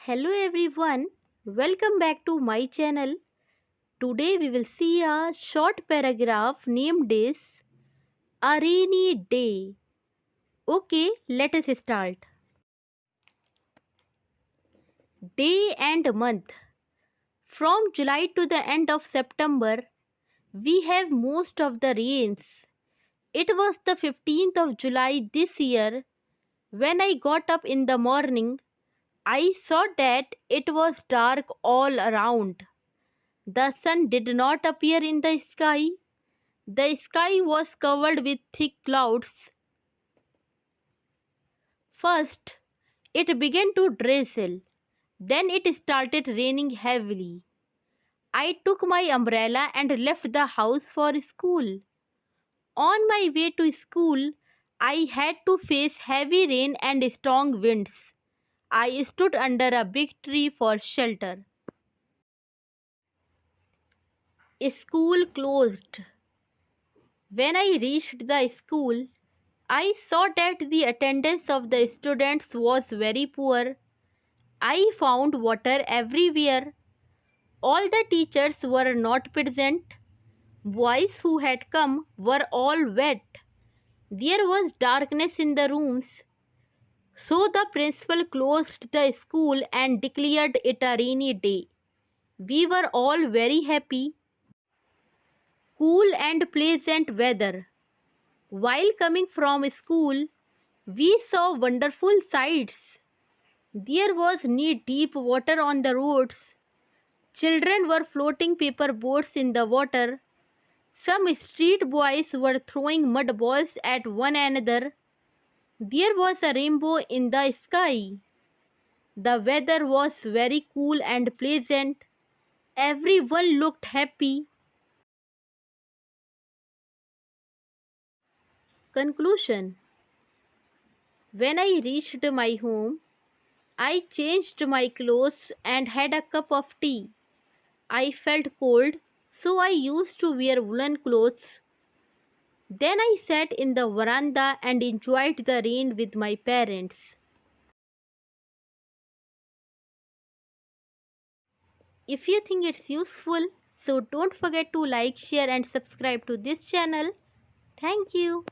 Hello everyone, welcome back to my channel. Today we will see a short paragraph named as A Rainy Day. Okay, let us start. Day and month. From July to the end of September, we have most of the rains. It was the 15th of July this year. When I got up in the morning, I saw that it was dark all around. The sun did not appear in the sky. The sky was covered with thick clouds. First, it began to drizzle. Then it started raining heavily. I took my umbrella and left the house for school. On my way to school, I had to face heavy rain and strong winds. I stood under a big tree for shelter. School closed. When I reached the school, I saw that the attendance of the students was very poor. I found water everywhere. All the teachers were not present. Boys who had come were all wet. There was darkness in the rooms. So the principal closed the school and declared it a rainy day. We were all very happy. Cool and pleasant weather. While coming from school, we saw wonderful sights. There was knee-deep water on the roads. Children were floating paper boats in the water. Some street boys were throwing mud balls at one another. There was a rainbow in the sky. The weather was very cool and pleasant. Everyone looked happy. Conclusion. When I reached my home, I changed my clothes and had a cup of tea. I felt cold, so I used to wear woolen clothes. Then I sat in the veranda and enjoyed the rain with my parents. If you think it's useful, so don't forget to like, share and subscribe to this channel. Thank you.